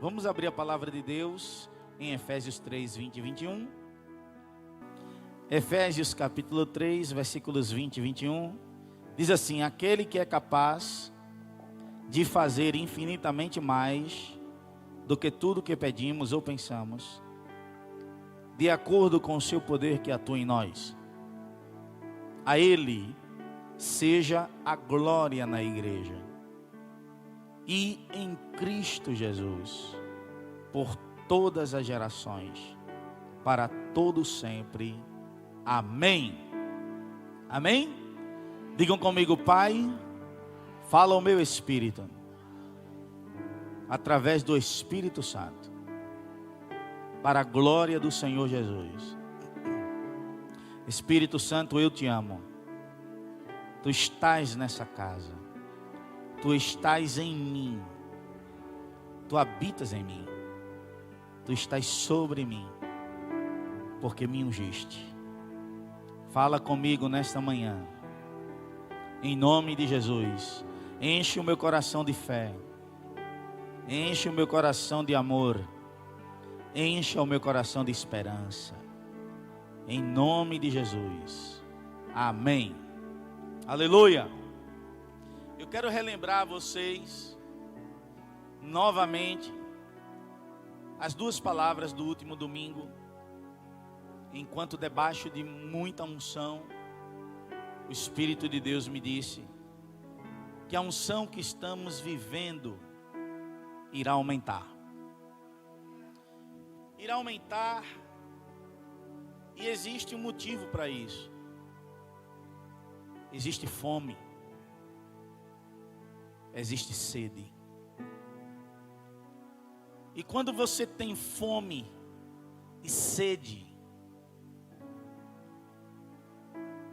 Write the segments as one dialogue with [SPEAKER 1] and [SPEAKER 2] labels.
[SPEAKER 1] Vamos abrir a palavra de Deus em Efésios 3, 20 e 21. Efésios capítulo 3, versículos 20 e 21. Diz assim: aquele que é capaz de fazer infinitamente mais do que tudo que pedimos ou pensamos, de acordo com o seu poder que atua em nós. A Ele seja a glória na igreja e em Cristo Jesus, por todas as gerações, para todo sempre. Amém. Amém? Digam comigo: Pai, fala ao meu espírito, através do Espírito Santo, para a glória do Senhor Jesus. Espírito Santo, eu te amo. Tu estás nessa casa. Tu estás em mim. Tu habitas em mim. Tu estás sobre mim, porque me ungiste. Fala comigo nesta manhã, em nome de Jesus. Enche o meu coração de fé. Enche o meu coração de amor. Enche o meu coração de esperança. Em nome de Jesus. Amém. Aleluia. Eu quero relembrar a vocês novamente as duas palavras do último domingo, enquanto debaixo de muita unção, o Espírito de Deus me disse que a unção que estamos vivendo irá aumentar. Irá aumentar, e existe um motivo para isso. Existe fome, existe sede. E quando você tem fome e sede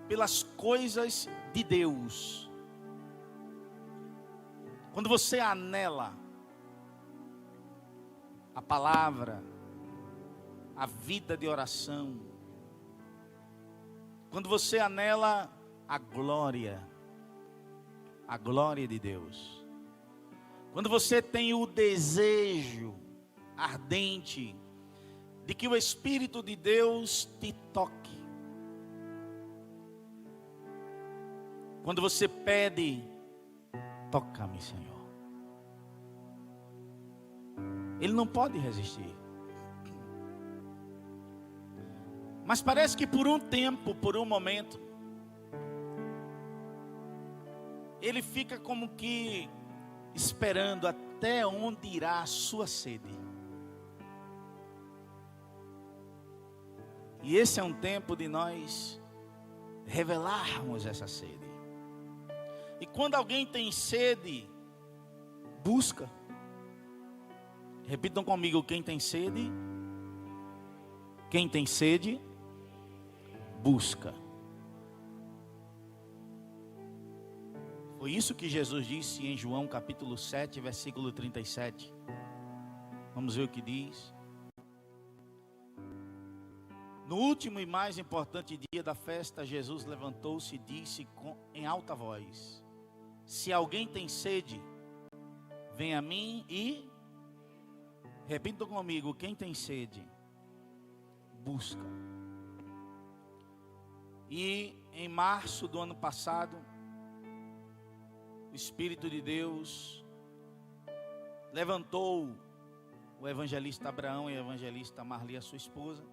[SPEAKER 1] pelas coisas de Deus, quando você anela a palavra, a vida de oração, quando você anela a glória de Deus, quando você tem o desejo ardente de que o Espírito de Deus te toque, quando você pede: toca-me, Senhor, Ele não pode resistir. Mas parece que por um tempo, por um momento, Ele fica como que esperando até onde irá a sua sede. E esse é um tempo de nós revelarmos essa sede. E quando alguém tem sede, busca. Repitam comigo: quem tem sede? Quem tem sede, busca. Foi isso que Jesus disse em João capítulo 7, versículo 37. Vamos ver o que diz. No último e mais importante dia da festa, Jesus levantou-se e disse em alta voz: se alguém tem sede, venha a mim e... Repitam comigo: quem tem sede, busca. E em março do ano passado, o Espírito de Deus levantou o evangelista Abraão e a evangelista Marli, a sua esposa.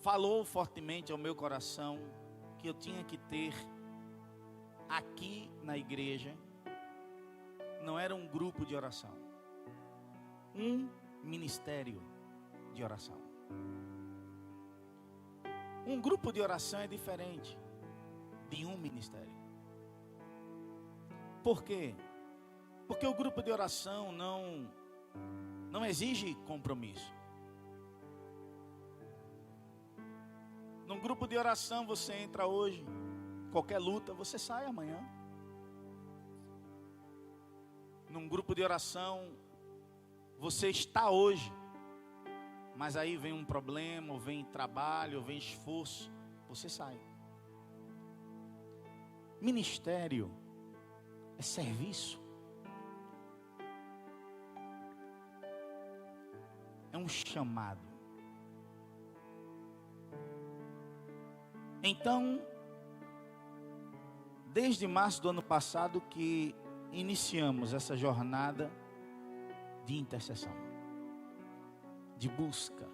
[SPEAKER 1] Falou fortemente ao meu coração que eu tinha que ter aqui na igreja, não era um grupo de oração, um ministério de oração. Um grupo de oração é diferente de um ministério. Por quê? Porque o grupo de oração não exige compromisso. Num grupo de oração você entra hoje, qualquer luta você sai amanhã. Num grupo de oração você está hoje, mas aí vem um problema, ou vem trabalho, ou vem esforço, você sai. Ministério é serviço. um chamado. Então, desde março do ano passado que iniciamos essa jornada de intercessão, de busca.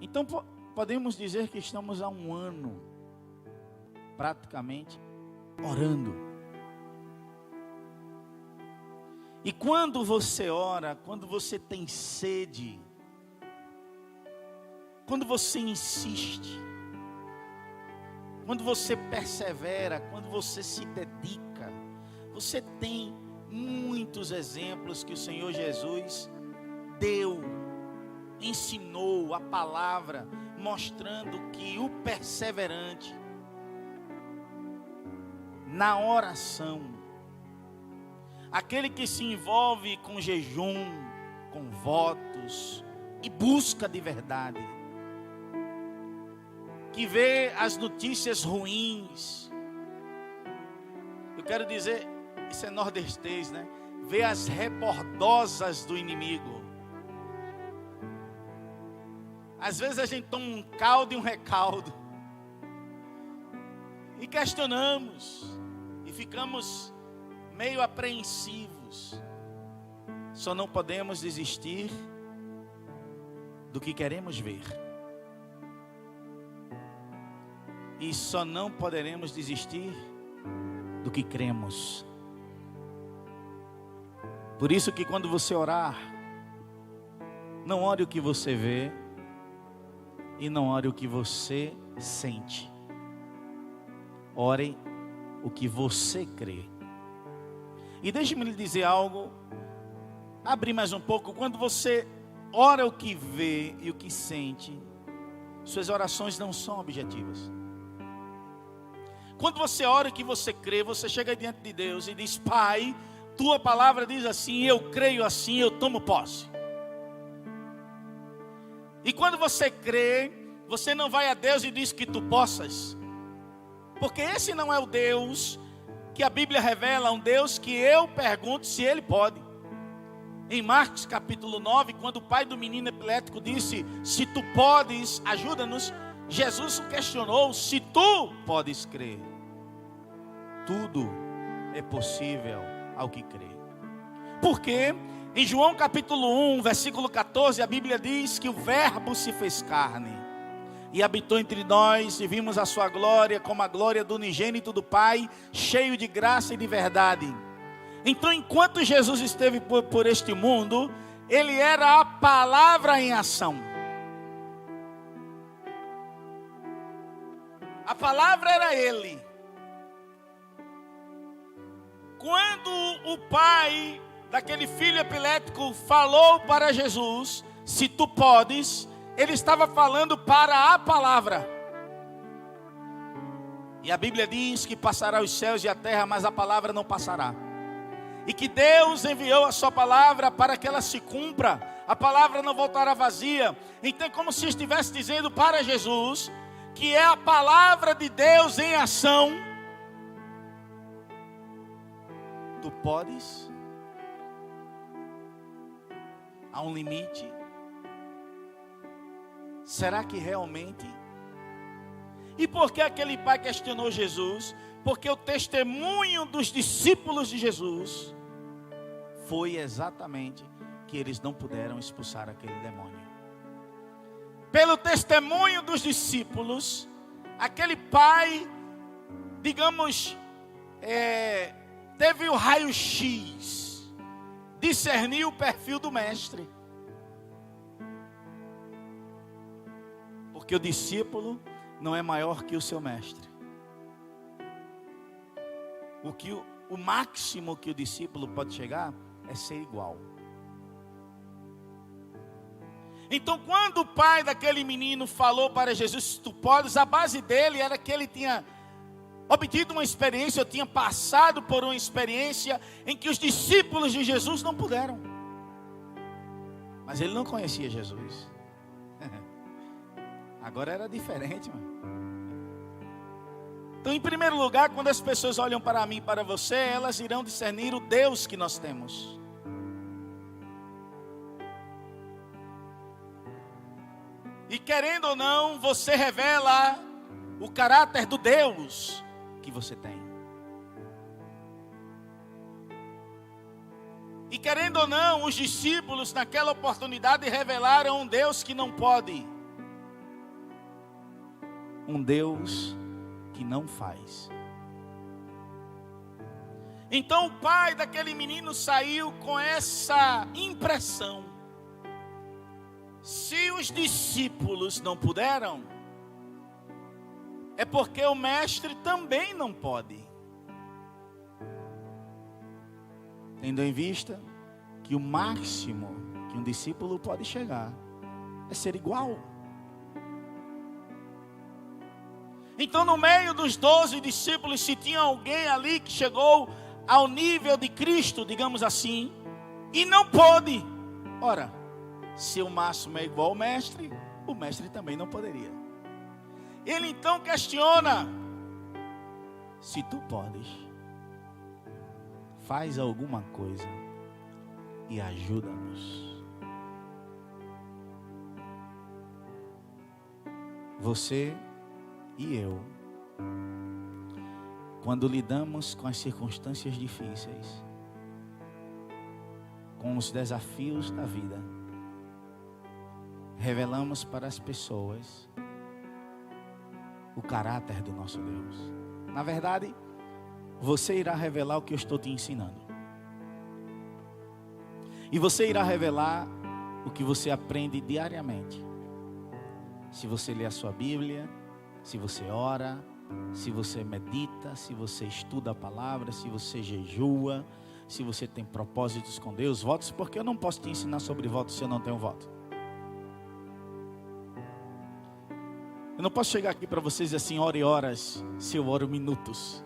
[SPEAKER 1] Então podemos dizer que estamos há um ano, praticamente, orando. E quando você ora, quando você tem sede, quando você insiste, quando você persevera, quando você se dedica, você tem muitos exemplos que o Senhor Jesus deu, ensinou a palavra, mostrando que o perseverante na oração, aquele que se envolve com jejum, com votos e busca de verdade, que vê as notícias ruins, eu quero dizer, isso é nordestês, né? Vê as rebordosas do inimigo. Às vezes a gente toma um caldo e um recaldo, e questionamos, e ficamos meio apreensivos. Só não podemos desistir do que queremos ver. E só não poderemos desistir do que cremos. Por isso que quando você orar, não ore o que você vê e não ore o que você sente. Ore o que você crê. E deixe-me lhe dizer algo, abrir mais um pouco. Quando você ora o que vê e o que sente, suas orações não são objetivas. Quando você ora o que você crê, você chega diante de Deus e diz: Pai, tua palavra diz assim, eu creio assim, eu tomo posse. E quando você crê, você não vai a Deus e diz que tu possas, porque esse não é o Deus que a Bíblia revela, um Deus que eu pergunto se Ele pode. Em Marcos capítulo 9, quando o pai do menino epilético disse: se tu podes, ajuda-nos, Jesus o questionou: se tu podes crer. Tudo é possível ao que crê. Porque em João capítulo 1, versículo 14, a Bíblia diz que o verbo se fez carne e habitou entre nós, e vimos a sua glória como a glória do unigênito do Pai, cheio de graça e de verdade. Então, enquanto Jesus esteve por este mundo, Ele era a palavra em ação. A palavra era Ele. Quando o pai daquele filho epilético falou para Jesus: se tu podes, ele estava falando para a palavra. E a Bíblia diz que passará os céus e a terra, mas a palavra não passará. E que Deus enviou a sua palavra para que ela se cumpra. A palavra não voltará vazia. Então é como se estivesse dizendo para Jesus que é a palavra de Deus em ação. Tu podes? Há um limite? Será que realmente? E por que aquele pai questionou Jesus? Porque o testemunho dos discípulos de Jesus foi exatamente que eles não puderam expulsar aquele demônio. Pelo testemunho dos discípulos, aquele pai, digamos, teve o raio-x, discerniu o perfil do mestre. Porque o discípulo não é maior que o seu mestre. O máximo que o discípulo pode chegar é ser igual. Então, quando o pai daquele menino falou para Jesus: se tu podes, a base dele era que ele tinha obtido uma experiência, eu tinha passado por uma experiência em que os discípulos de Jesus não puderam. Mas ele não conhecia Jesus. Agora era diferente, mano. Então, em primeiro lugar, quando as pessoas olham para mim e para você, elas irão discernir o Deus que nós temos. E querendo ou não, você revela o caráter do Deus que você tem. E querendo ou não, os discípulos naquela oportunidade revelaram um Deus que não pode. Um Deus que não faz. Então o pai daquele menino saiu com essa impressão. Se os discípulos não puderam, é porque o mestre também não pode. Tendo em vista que o máximo que um discípulo pode chegar é ser igual. Então, no meio dos 12 discípulos, se tinha alguém ali que chegou ao nível de Cristo, digamos assim, e não pôde, ora, se o máximo é igual ao mestre, o mestre também não poderia. Ele então questiona: se tu podes, faz alguma coisa e ajuda-nos. Você e eu, quando lidamos com as circunstâncias difíceis, com os desafios da vida, revelamos para as pessoas o caráter do nosso Deus. Na verdade, você irá revelar o que eu estou te ensinando. E você irá revelar o que você aprende diariamente. Se você lê a sua Bíblia, se você ora, se você medita, se você estuda a palavra, se você jejua, se você tem propósitos com Deus, votos, porque eu não posso te ensinar sobre votos se eu não tenho voto. Eu não posso chegar aqui para vocês e assim, ore horas, se eu oro minutos.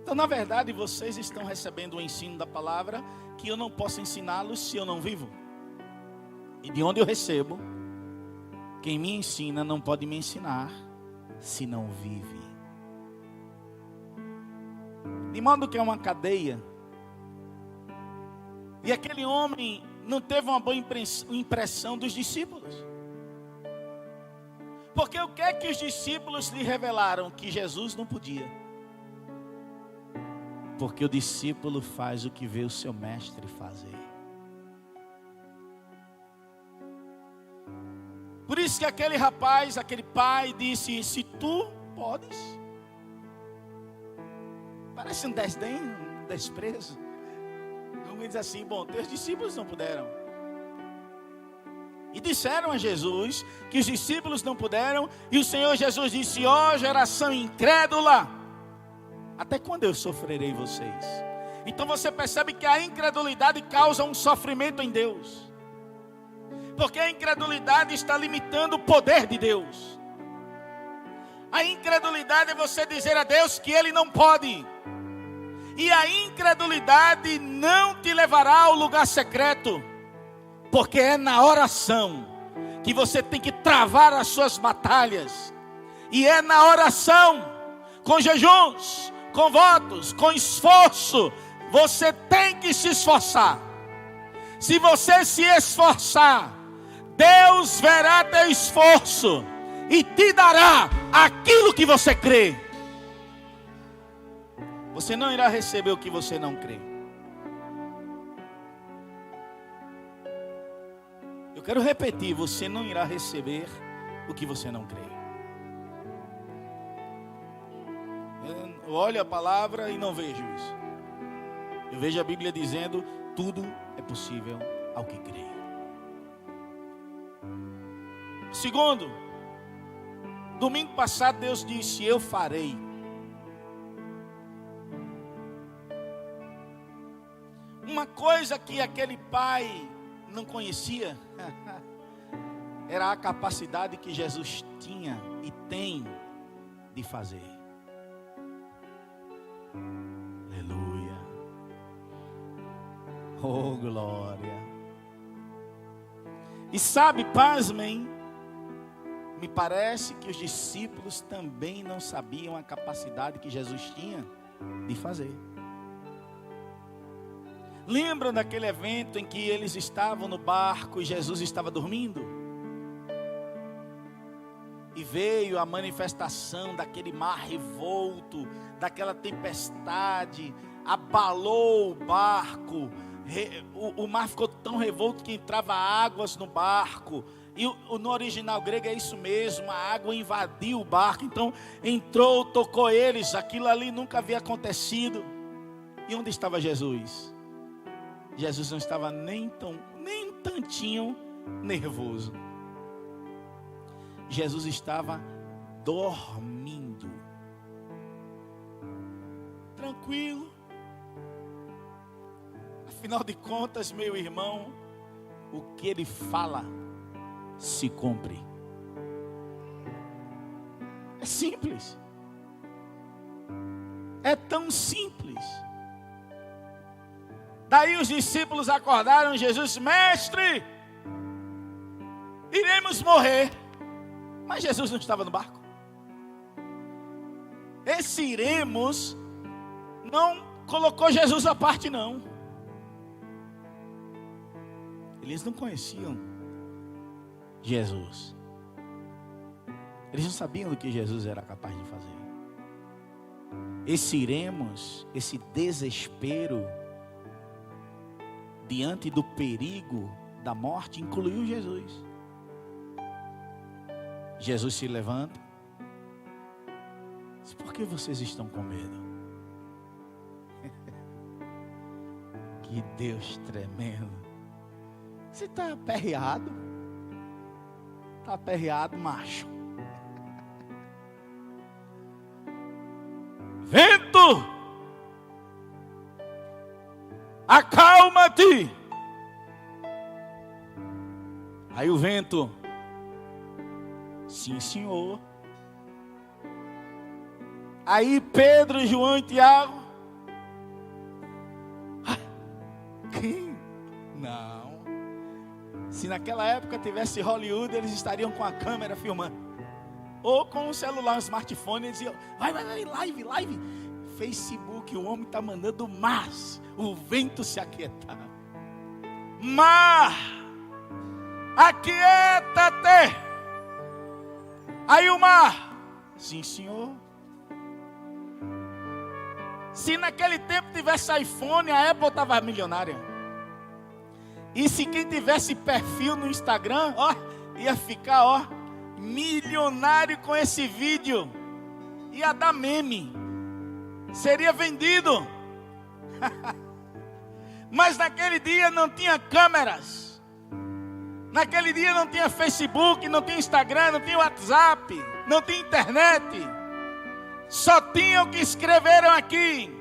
[SPEAKER 1] Então, na verdade, vocês estão recebendo o ensino da palavra que eu não posso ensiná-los se eu não vivo. E de onde eu recebo, quem me ensina não pode me ensinar se não vive. De modo que é uma cadeia. E aquele homem não teve uma boa impressão dos discípulos. Porque o que é que os discípulos lhe revelaram? Que Jesus não podia. Porque o discípulo faz o que vê o seu mestre fazer. Por isso que aquele rapaz, aquele pai disse: se tu podes. Parece um desdém, um desprezo. Como diz assim: bom, teus discípulos não puderam. E disseram a Jesus que os discípulos não puderam. E o Senhor Jesus disse: ó geração incrédula, até quando eu sofrerei vocês? Então você percebe que a incredulidade causa um sofrimento em Deus. Porque a incredulidade está limitando o poder de Deus. A incredulidade é você dizer a Deus que Ele não pode. E a incredulidade não te levará ao lugar secreto. Porque é na oração que você tem que travar as suas batalhas. E é na oração, com jejuns, com votos, com esforço, você tem que se esforçar. Se você se esforçar, Deus verá teu esforço e te dará aquilo que você crê. Você não irá receber o que você não crê. Eu quero repetir: você não irá receber o que você não crê. Eu olho a palavra e não vejo isso. Eu vejo a Bíblia dizendo: tudo é possível ao que crê. Segundo, domingo passado Deus disse: eu farei. Uma coisa que aquele pai não conhecia era a capacidade que Jesus tinha e tem de fazer. Aleluia. Oh, glória. E sabe, pasmem, me parece que os discípulos também não sabiam a capacidade que Jesus tinha de fazer. Lembram daquele evento em que eles estavam no barco e Jesus estava dormindo? E veio a manifestação daquele mar revolto, daquela tempestade, abalou o barco. O mar ficou tão revolto que entrava águas no barco. E no original grego é isso mesmo, a água invadiu o barco. Então entrou, tocou eles, aquilo ali nunca havia acontecido. E onde estava Jesus? Jesus não estava nem um tantinho nervoso. Jesus estava dormindo, tranquilo. Afinal de contas, meu irmão, o que ele fala se cumpre. É simples. É tão simples. Daí os discípulos acordaram Jesus: mestre, iremos morrer. Mas Jesus não estava no barco. Esse iremos não colocou Jesus à parte, não. Eles não conheciam Jesus. Eles não sabiam do que Jesus era capaz de fazer. Esse iremos, esse desespero diante do perigo da morte, incluiu Jesus. Jesus se levanta. Diz: por que vocês estão com medo? Que Deus tremendo. Você está aperreado? Está aperreado, macho. Vento, acalma-te. Aí o vento: sim, senhor. Aí Pedro, João e Tiago: quem? Não. Se naquela época tivesse Hollywood, eles estariam com a câmera filmando. Ou com o celular, um smartphone, eles diziam: vai, live. Facebook, o homem está mandando mas o vento se aquietar. Mar, aquieta-te. Aí o mar: sim, senhor. Se naquele tempo tivesse iPhone, a Apple estava milionária. E se quem tivesse perfil no Instagram, ia ficar, milionário com esse vídeo. Ia dar meme. Seria vendido. Mas naquele dia não tinha câmeras. Naquele dia não tinha Facebook, não tinha Instagram, não tinha WhatsApp, não tinha internet. Só tinha o que escreveram aqui.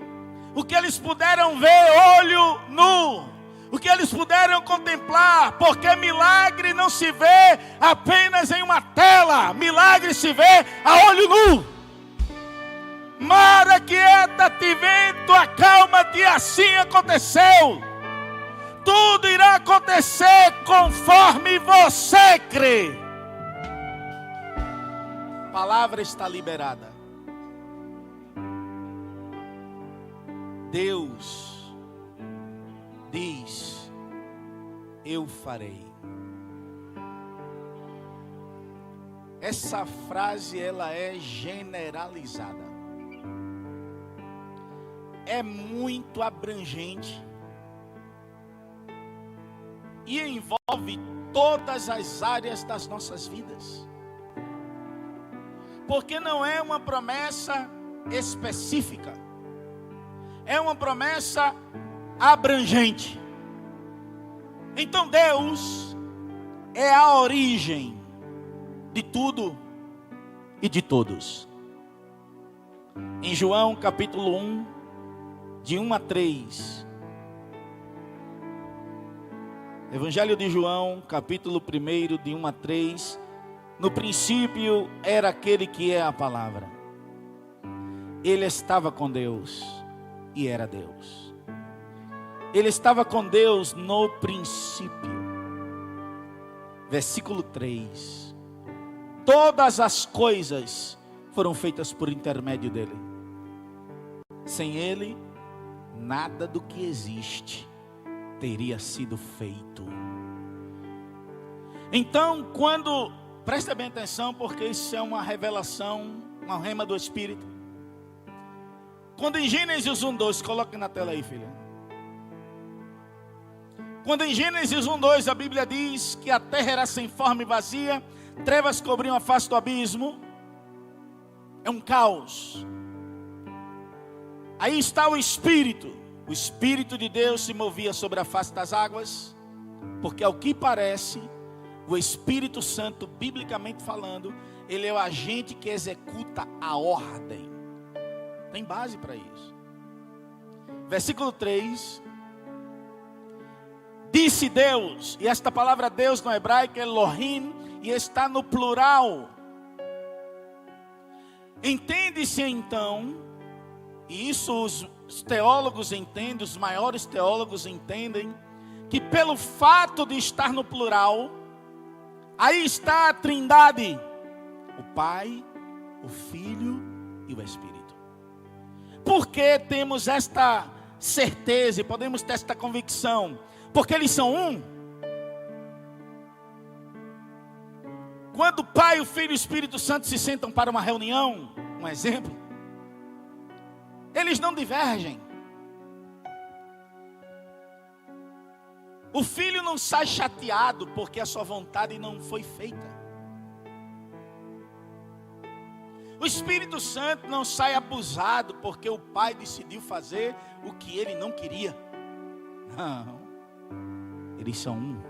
[SPEAKER 1] O que eles puderam ver olho nu. O que eles puderam contemplar. Porque milagre não se vê apenas em uma tela. Milagre se vê a olho nu. Mar, aquieta-te, vento, acalma-te. Assim aconteceu. Tudo irá acontecer conforme você crê. A palavra está liberada. Deus diz: eu farei. Essa frase, ela é generalizada. É muito abrangente. E envolve todas as áreas das nossas vidas. Porque não é uma promessa específica. É uma promessa abrangente. Então Deus é a origem de tudo e de todos. Em João capítulo 1, de 1 a 3. Evangelho de João, capítulo 1, de 1 a 3. No princípio era aquele que é a palavra. Ele estava com Deus e era Deus. Ele estava com Deus no princípio. Versículo 3. Todas as coisas foram feitas por intermédio dele. Sem ele, nada do que existe teria sido feito. Então, presta bem atenção, porque isso é uma revelação, uma rema do Espírito. Quando em Gênesis 1:2, coloque na tela aí, filha. Quando em Gênesis 1:2 a Bíblia diz que a terra era sem forma e vazia, trevas cobriam a face do abismo, é um caos. Aí está o Espírito de Deus se movia sobre a face das águas, porque ao que parece, o Espírito Santo, biblicamente falando, ele é o agente que executa a ordem. Tem base para isso. Versículo 3. Disse Deus, e esta palavra Deus no hebraico é Elohim, e está no plural. Entende-se então, e isso os teólogos entendem, os maiores teólogos entendem, que pelo fato de estar no plural, aí está a Trindade, o Pai, o Filho e o Espírito. Por que temos esta certeza e podemos ter esta convicção? Porque eles são um. Quando o Pai, o Filho e o Espírito Santo se sentam para uma reunião, um exemplo, eles não divergem. O Filho não sai chateado porque a sua vontade não foi feita. O Espírito Santo não sai abusado porque o Pai decidiu fazer o que ele não queria. Não. Eles são um.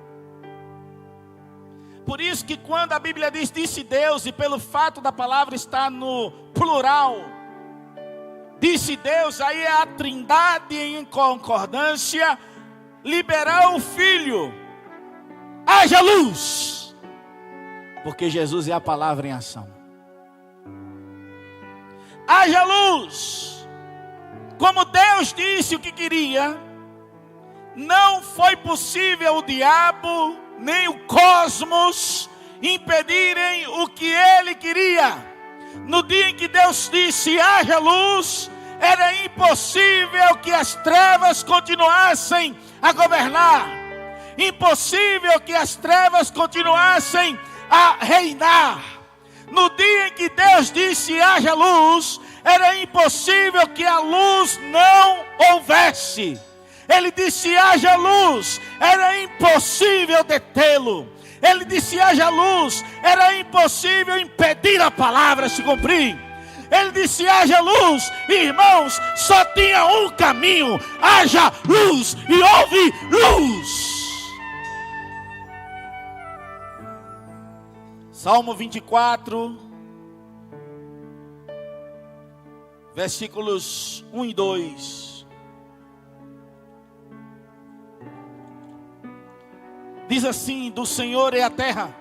[SPEAKER 1] Por isso que quando a Bíblia diz, disse Deus, e pelo fato da palavra estar no plural, disse Deus, aí é a Trindade em concordância, liberar o Filho. Haja luz. Porque Jesus é a palavra em ação. Haja luz. Como Deus disse o que queria, não foi possível o diabo nem o cosmos impedirem o que ele queria. No dia em que Deus disse haja luz, era impossível que as trevas continuassem a governar, impossível que as trevas continuassem a reinar. No dia em que Deus disse haja luz, era impossível que a luz não houvesse. Ele disse haja luz, era impossível detê-lo. Ele disse haja luz, era impossível impedir a palavra se cumprir. Ele disse haja luz, irmãos, só tinha um caminho: haja luz e houve luz. Salmo 24, versículos 1 e 2. Diz assim: do Senhor é a terra.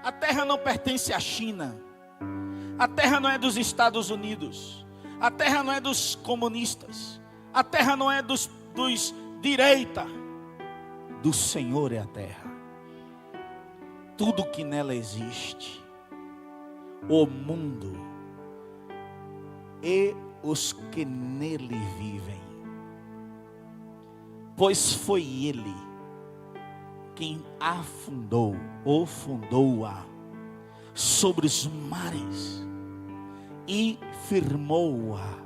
[SPEAKER 1] A terra não pertence à China. A terra não é dos Estados Unidos. A terra não é dos comunistas. A terra não é dos direita. Do Senhor é a terra. Tudo que nela existe, o mundo e os que nele vivem, pois foi ele quem afundou ou fundou-a sobre os mares e firmou-a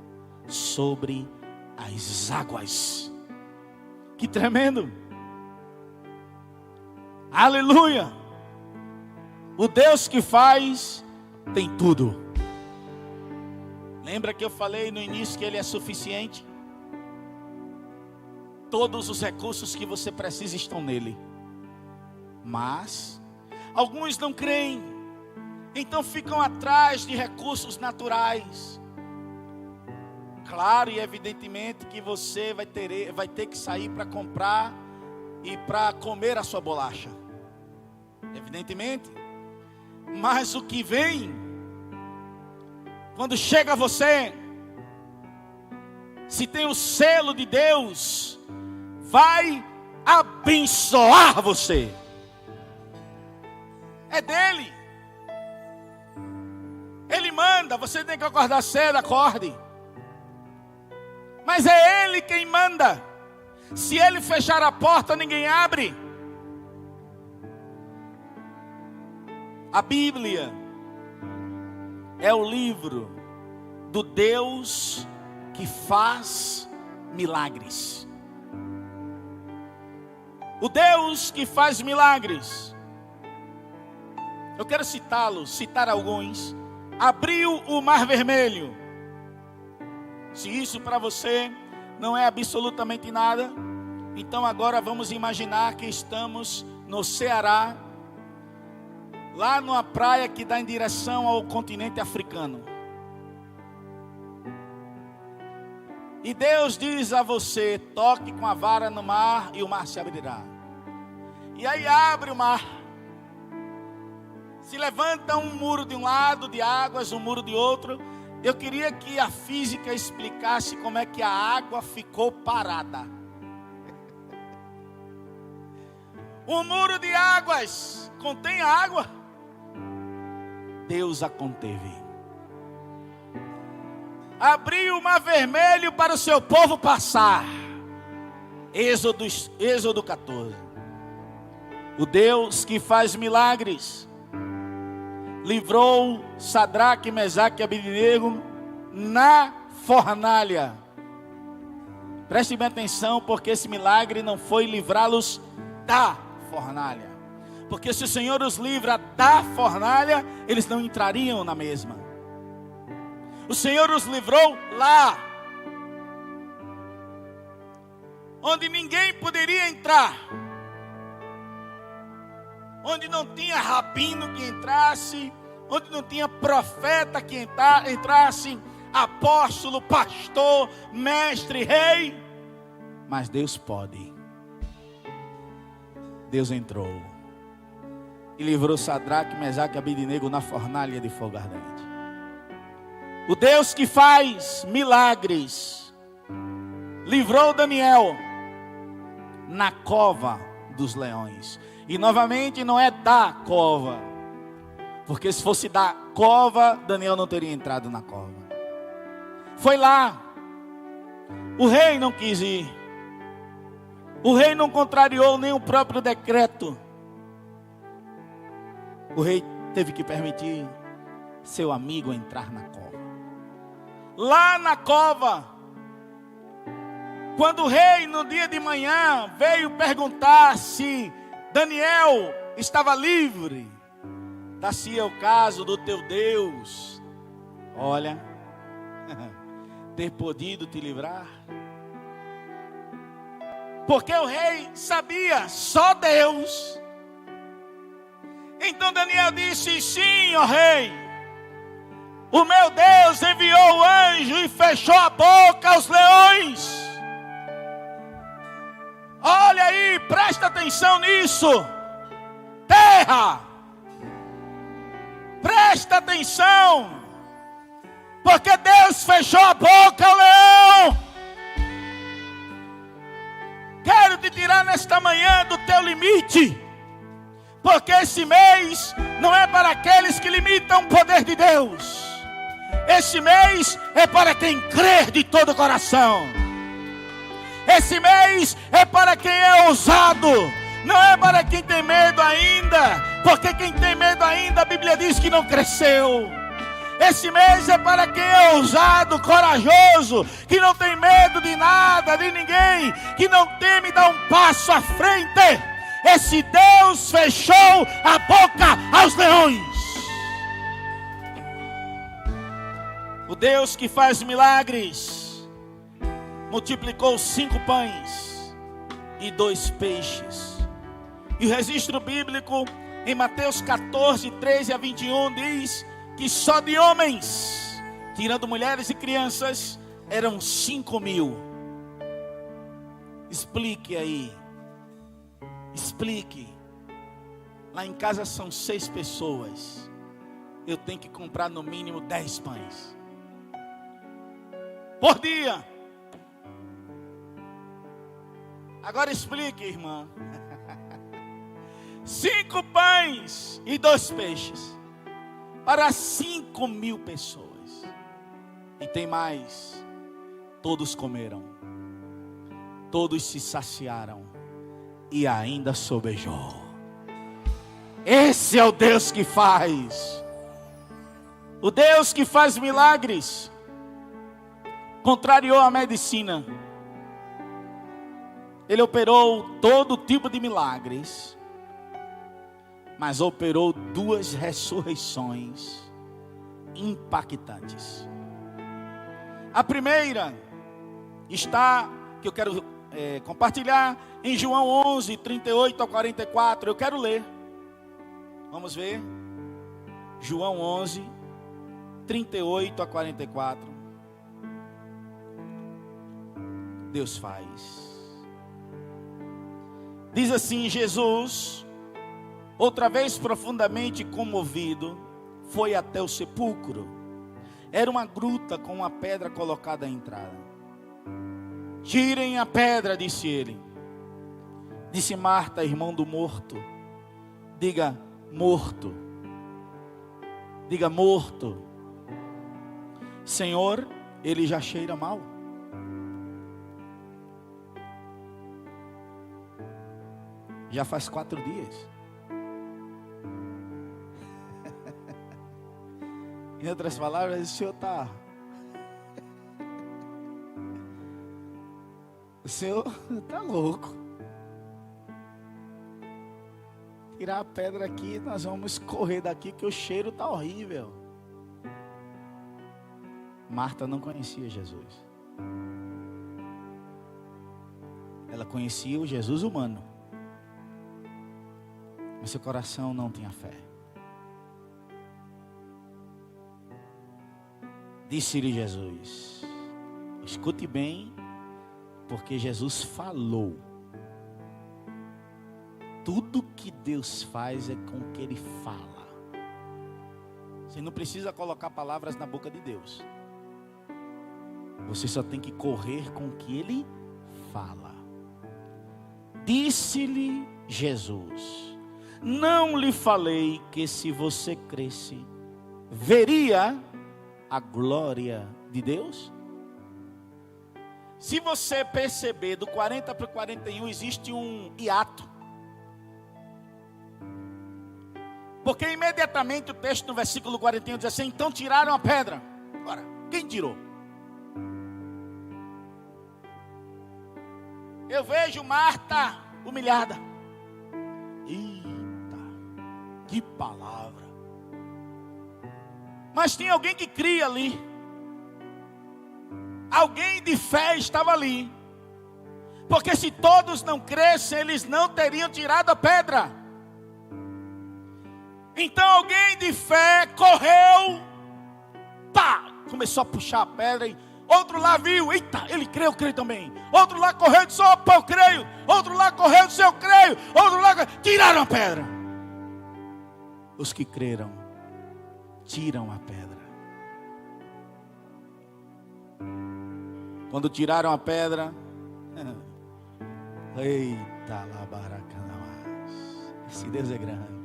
[SPEAKER 1] sobre as águas. Que tremendo! Aleluia! O Deus que faz, tem tudo. Lembra que eu falei no início que Ele é suficiente? Todos os recursos que você precisa estão nele. Mas alguns não creem, então ficam atrás de recursos naturais. Claro e evidentemente que você vai ter que sair para comprar e para comer a sua bolacha. Evidentemente. Mas o que vem, quando chega a você, se tem o selo de Deus, vai abençoar você. É dele. Ele manda, você tem que acordar cedo, acorde. Mas é ele quem manda. Se ele fechar a porta, ninguém abre. A Bíblia é o livro do Deus que faz milagres. O Deus que faz milagres. Eu quero citar alguns. Abriu o Mar Vermelho. Se isso para você não é absolutamente nada, então agora vamos imaginar que estamos no Ceará, lá numa praia que dá em direção ao continente africano. E Deus diz a você: toque com a vara no mar e o mar se abrirá. E aí abre o mar. Se levanta um muro de um lado de águas, um muro de outro. Eu queria que a física explicasse como é que a água ficou parada. Um muro de águas contém água. Deus a conteve. Abriu o Mar Vermelho para o seu povo passar. Êxodo 14. O Deus que faz milagres livrou Sadraque, Mesaque e Abednego na fornalha. Preste bem atenção, porque esse milagre não foi livrá-los da fornalha. Porque se o Senhor os livra da fornalha, eles não entrariam na mesma. O Senhor os livrou lá, onde ninguém poderia entrar, onde não tinha rabino que entrasse, onde não tinha profeta que entrasse, apóstolo, pastor, mestre, rei. Mas Deus pode. Deus entrou e livrou Sadraque, Mesaque e Abednego na fornalha de fogo ardente. O Deus que faz milagres livrou Daniel na cova dos leões. E novamente não é da cova, porque se fosse da cova, Daniel não teria entrado na cova. Foi lá. O rei não quis ir. O rei não contrariou nem o próprio decreto. O rei teve que permitir seu amigo entrar na cova. Lá na cova, quando o rei no dia de manhã veio perguntar se Daniel estava livre, dá-se o caso do teu Deus, olha, ter podido te livrar. Porque o rei sabia, só Deus. Então Daniel disse: sim, ó rei, o meu Deus enviou o anjo e fechou a boca aos leões. Olha aí, presta atenção nisso. Terra, presta atenção, porque Deus fechou a boca ao leão. Quero te tirar nesta manhã do teu limite, porque esse mês não é para aqueles que limitam o poder de Deus. Esse mês é para quem crê de todo o coração. Esse mês é para quem é ousado. Não é para quem tem medo ainda, porque quem tem medo ainda, a Bíblia diz que não cresceu. Esse mês é para quem é ousado, corajoso, que não tem medo de nada, de ninguém, que não teme dar um passo à frente. Esse Deus fechou a boca aos leões. O Deus que faz milagres multiplicou 5 pães e 2 peixes. E o registro bíblico em Mateus 14, 13 a 21 diz que só de homens, tirando mulheres e crianças, eram 5.000. Explique aí. Explique. Lá em casa são 6 pessoas. Eu tenho que comprar no mínimo 10 pães por dia. Agora explique, irmã. 5 pães e 2 peixes para 5.000 pessoas. E tem mais. Todos comeram. todos se saciaram e ainda sobejou. Esse é o Deus que faz. O Deus que faz milagres. Contrariou a medicina. Ele operou todo tipo de milagres, mas operou 2 ressurreições impactantes. A primeira está, que eu quero compartilhar, em João 11, 38 a 44. Eu quero ler. Vamos ver. João 11, 38 a 44. Deus faz. Diz assim: Jesus, outra vez profundamente comovido, foi até o sepulcro. Era uma gruta com uma pedra colocada à entrada. Tirem a pedra, disse ele. Disse Marta, irmão do morto. Diga morto. Diga morto. Senhor, ele já cheira mal. Já faz 4 dias. Em outras palavras, o Senhor está... O Senhor está louco. Tirar a pedra aqui, nós vamos correr daqui, que o cheiro está horrível. Marta não conhecia Jesus. Ela conhecia o Jesus humano, mas seu coração não tinha fé. Disse-lhe Jesus, escute bem, porque Jesus falou. Tudo que Deus faz é com o que Ele fala. Você não precisa colocar palavras na boca de Deus. Você só tem que correr com o que Ele fala. Disse-lhe Jesus, não lhe falei que se você cresce, veria a glória de Deus? Se você perceber, do 40 para o 41 existe um hiato. Porque imediatamente o texto no versículo 41 diz assim: então tiraram a pedra. Agora, quem tirou? Eu vejo Marta humilhada. Eita, que palavra. Mas tinha alguém que cria ali. Alguém de fé estava ali. Porque se todos não crescem, eles não teriam tirado a pedra. Então alguém de fé correu, pá, começou a puxar a pedra e outro lá viu, eita, ele creu, eu creio também. Outro lá correu e disse, opa, eu creio. Outro lá correu e disse, eu creio. Outro lá, tiraram a pedra. Os que creram, tiram a pedra. Quando tiraram a pedra, eita, labaracanamás, esse Deus é grande.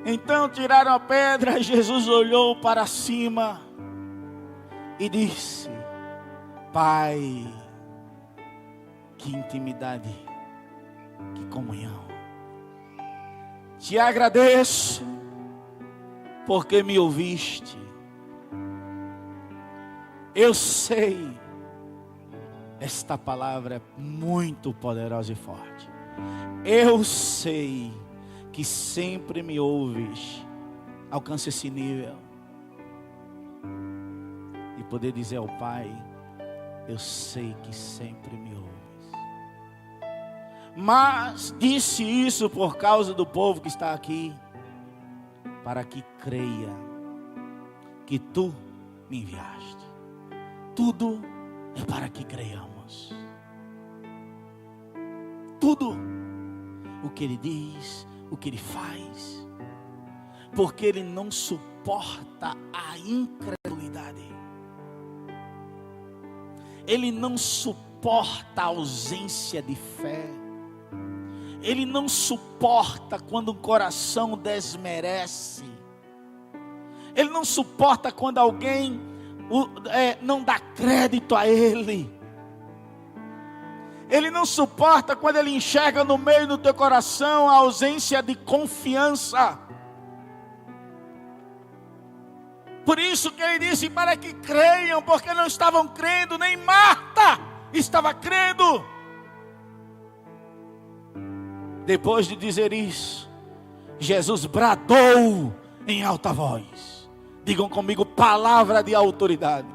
[SPEAKER 1] Então tiraram a pedra, Jesus olhou para cima e disse, Pai, que intimidade, que comunhão. Te agradeço, porque me ouviste. Eu sei, esta palavra é muito poderosa e forte. Eu sei que sempre me ouves. Alcance esse nível e poder dizer ao Pai, eu sei que sempre me ouves. Mas disse isso por causa do povo que está aqui, para que creia que tu me enviaste. Tudo é para que creiamos. Tudo o que Ele diz, o que Ele faz, porque Ele não suporta a incredulidade. Ele não suporta a ausência de fé. Ele não suporta quando o coração desmerece. Ele não suporta quando alguém não dá crédito a Ele. Ele não suporta quando ele enxerga no meio do teu coração a ausência de confiança. Por isso que ele disse para que creiam, porque não estavam crendo, nem Marta estava crendo. Depois de dizer isso, Jesus bradou em alta voz. Digam comigo, palavra de autoridade.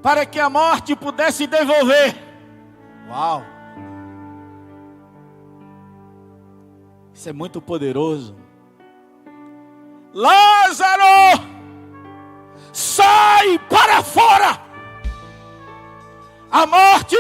[SPEAKER 1] Para que a morte pudesse devolver. Uau! Isso é muito poderoso. Lázaro, sai para fora. A morte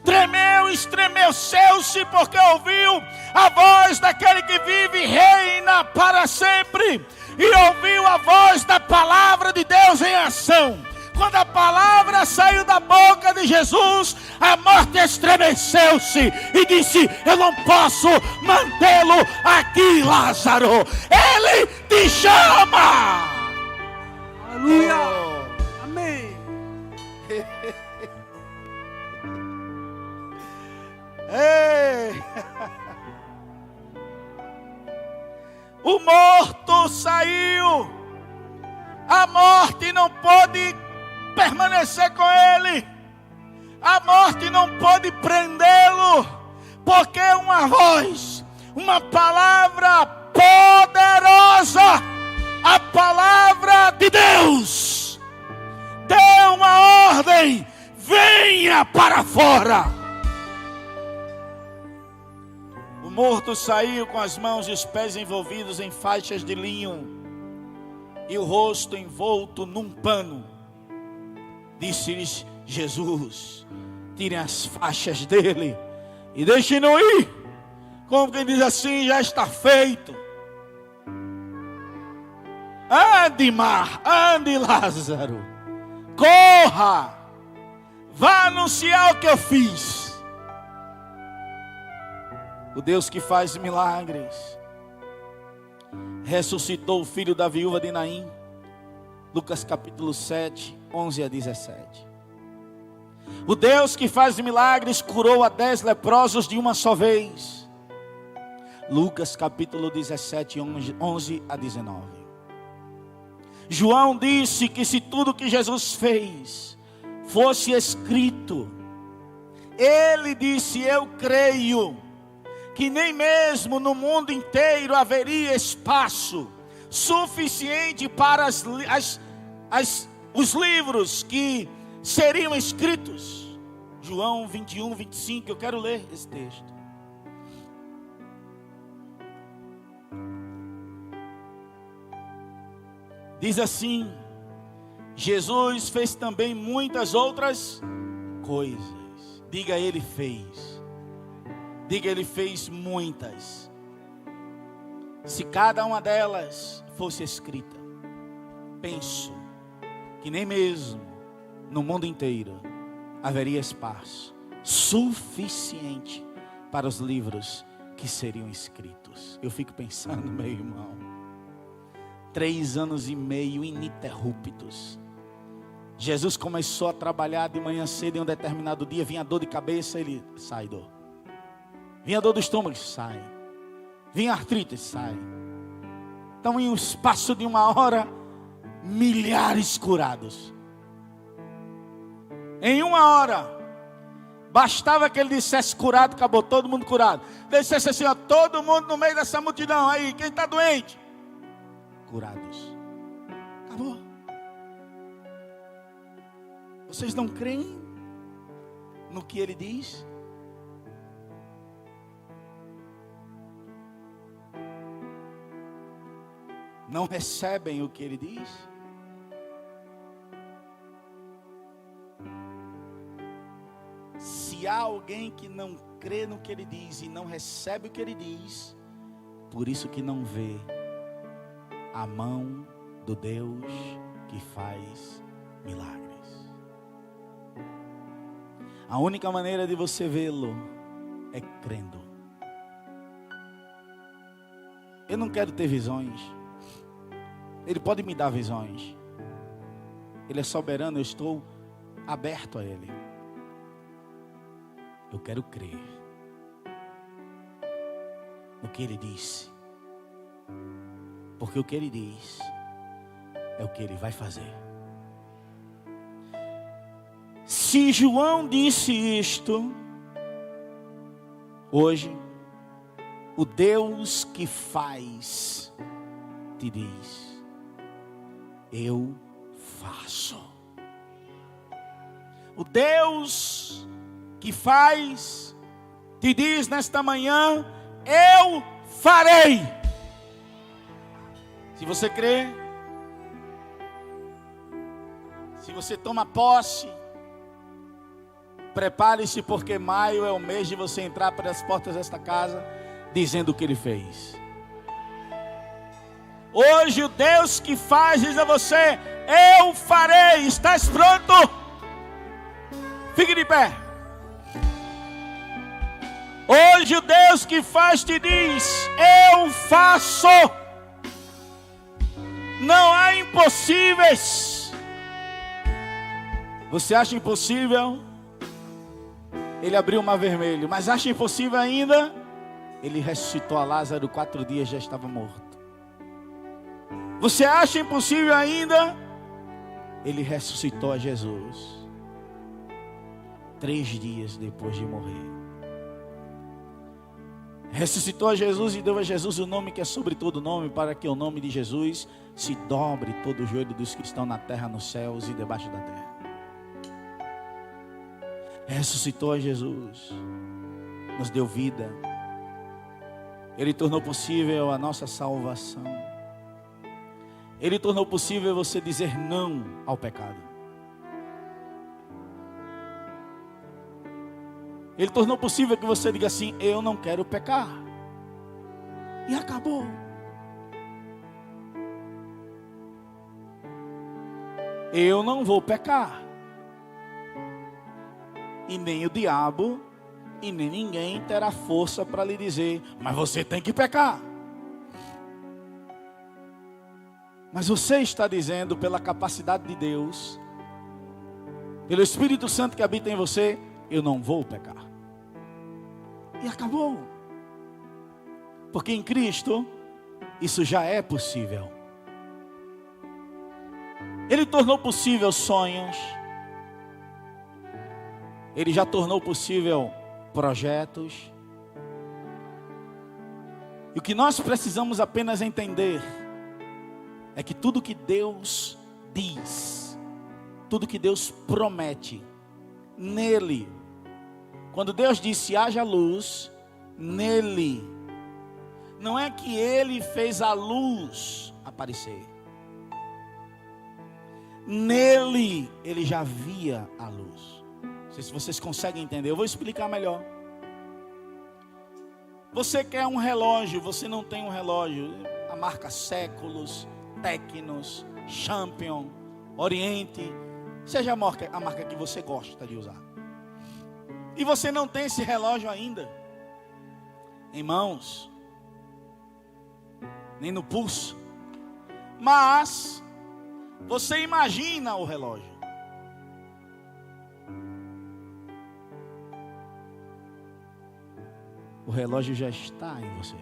[SPEAKER 1] tremeu, estremeceu-se, porque ouviu a voz daquele que vive e reina para sempre. E ouviu a voz da palavra de Deus em ação. Quando a palavra saiu da boca de Jesus, a morte estremeceu-se e disse: eu não posso mantê-lo aqui, Lázaro. Ele te chama.
[SPEAKER 2] Aleluia. Amém.
[SPEAKER 1] Ei. O morto saiu. A morte não pôde permanecer com ele. A morte não pôde prendê-lo, porque uma voz, uma palavra poderosa, a palavra de Deus, deu uma ordem: venha para fora. O morto saiu com as mãos e os pés envolvidos em faixas de linho e o rosto envolto num pano. Disse-lhes Jesus: tirem as faixas dele e deixem-no ir. Como quem diz assim, já está feito. Ande, ande, Lázaro, corra, vá anunciar o que eu fiz. O Deus que faz milagres ressuscitou o filho da viúva de Naim. Lucas capítulo 7, 11 a 17. O Deus que faz milagres curou a 10 leprosos de uma só vez. Lucas capítulo 17, 11 a 19. João disse que se tudo que Jesus fez fosse escrito, ele disse: eu creio que nem mesmo no mundo inteiro haveria espaço suficiente para os livros que seriam escritos. João 21, 25, eu quero ler esse texto. Diz assim: Jesus fez também muitas outras coisas. Diga, ele fez. Diga, ele fez muitas. Se cada uma delas fosse escrita, penso que nem mesmo no mundo inteiro haveria espaço suficiente para os livros que seriam escritos. Eu fico pensando, meu irmão, 3 anos e meio ininterruptos. Jesus começou a trabalhar de manhã cedo. Em um determinado dia vinha dor de cabeça, ele sai dor. Vinha dor do estômago, sai. Vinha artrite, sai. Então em um espaço de 1 hora, milhares curados. Em 1 hora, bastava que ele dissesse curado, acabou, todo mundo curado. Ele dissesse assim, ó, todo mundo no meio dessa multidão aí, quem está doente? Curados. Acabou. Vocês não creem no que ele diz? Não recebem o que ele diz? Se há alguém que não crê no que ele diz e não recebe o que ele diz, por isso que não vê a mão do Deus que faz milagres. A única maneira de você vê-lo é crendo. Eu não quero ter visões. Ele pode me dar visões. Ele é soberano, eu estou aberto a Ele. Eu quero crer no que Ele disse. Porque o que Ele diz é o que Ele vai fazer. Se João disse isto, hoje, o Deus que faz te diz: eu faço. O Deus que faz te diz nesta manhã: eu farei. Se você crê, se você toma posse, prepare-se, porque maio é o mês de você entrar pelas portas desta casa dizendo o que Ele fez. Hoje o Deus que faz diz a você: eu farei. Estás pronto? Fique de pé. Hoje o Deus que faz te diz: eu faço. Não há impossíveis. Você acha impossível? Ele abriu o mar vermelho. Mas acha impossível ainda? Ele ressuscitou a Lázaro, 4 dias já estava morto. Você acha impossível ainda? Ele ressuscitou a Jesus 3 dias depois de morrer. Ressuscitou a Jesus e deu a Jesus o nome que é sobre todo nome, para que o nome de Jesus se dobre todo o joelho dos que estão na terra, nos céus e debaixo da terra. Ressuscitou a Jesus, nos deu vida. Ele tornou possível a nossa salvação. Ele tornou possível você dizer não ao pecado. Ele tornou possível que você diga assim: eu não quero pecar. E acabou. Eu não vou pecar. E nem o diabo, e nem ninguém terá força para lhe dizer: mas você tem que pecar. Mas você está dizendo, pela capacidade de Deus, pelo Espírito Santo que habita em você: eu não vou pecar. E acabou. Porque em Cristo isso já é possível. Ele tornou possível sonhos. Ele já tornou possível projetos. E o que nós precisamos apenas entender é que tudo que Deus diz, tudo que Deus promete, nele, quando Deus disse haja luz, nele, não é que Ele fez a luz aparecer, nele Ele já via a luz. Não sei se vocês conseguem entender, eu vou explicar melhor. Você quer um relógio, você não tem um relógio, a marca Séculos, Tecnos, Champion, Oriente, seja a marca que você gosta de usar. E você não tem esse relógio ainda em mãos, nem no pulso, mas você imagina o relógio. O relógio já está em você.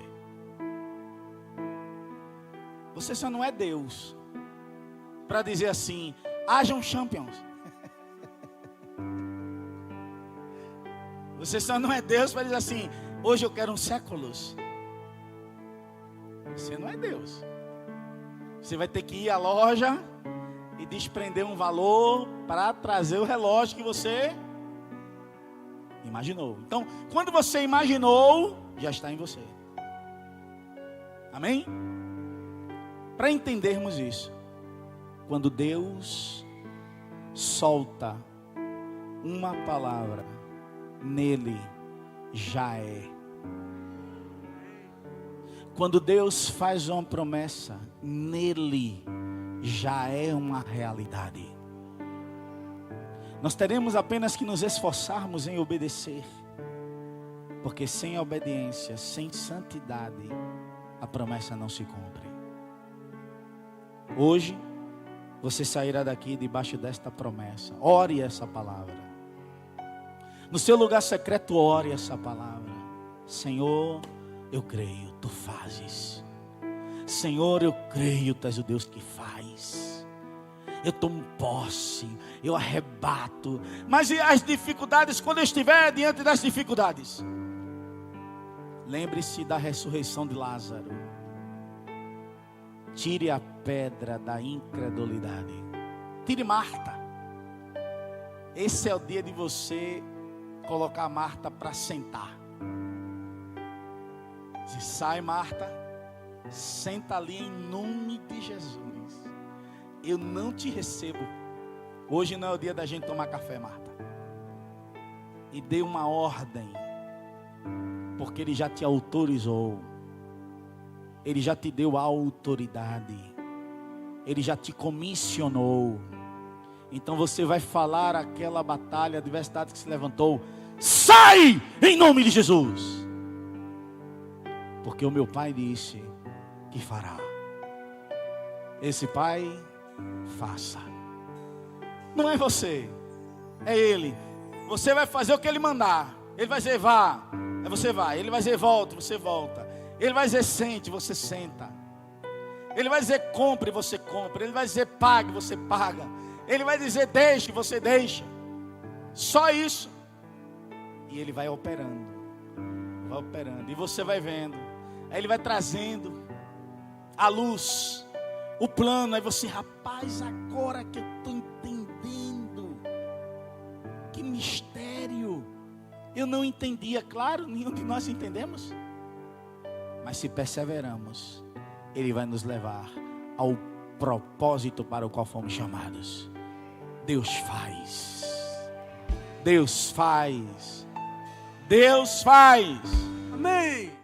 [SPEAKER 1] Você só não é Deus para dizer assim: hajam champions. Você só não é Deus para dizer assim: hoje eu quero um séculos. Você não é Deus. Você vai ter que ir à loja e desprender um valor para trazer o relógio que você imaginou. Então, quando você imaginou, já está em você. Amém? Para entendermos isso, quando Deus solta uma palavra, nele já é. Quando Deus faz uma promessa, nele já é uma realidade. Nós teremos apenas que nos esforçarmos em obedecer, porque sem obediência, sem santidade, a promessa não se cumpre. Hoje, você sairá daqui debaixo desta promessa. Ore essa palavra. No seu lugar secreto, ore essa palavra. Senhor, eu creio, tu fazes. Senhor, eu creio, tu és o Deus que faz. Eu tomo posse, eu arrebato. Mas e as dificuldades, quando eu estiver diante das dificuldades? Lembre-se da ressurreição de Lázaro. Tire a pedra da incredulidade. Tire Marta. Esse é o dia de você colocar Marta para sentar. Se sai, Marta, senta ali em nome de Jesus. Eu não te recebo. Hoje não é o dia da gente tomar café, Marta. E dê uma ordem, porque Ele já te autorizou. Ele já te deu a autoridade. Ele já te comissionou. Então você vai falar aquela batalha, a adversidade que se levantou. Sai em nome de Jesus. Porque o meu pai disse que fará. Esse pai, faça. Não é você, é Ele. Você vai fazer o que Ele mandar. Ele vai dizer vá, aí você vai. Ele vai dizer volta, você volta. Ele vai dizer sente, você senta. Ele vai dizer compre, você compra. Ele vai dizer pague, você paga. Ele vai dizer deixe, você deixa. Só isso. E Ele vai operando. Vai operando. E você vai vendo. Aí Ele vai trazendo a luz, o plano. Aí você, rapaz, agora que eu estou entendendo. Que mistério. Eu não entendia, claro, nenhum de nós entendemos. Mas se perseveramos, Ele vai nos levar ao propósito para o qual fomos chamados. Deus faz. Deus faz. Deus faz.
[SPEAKER 2] Amém.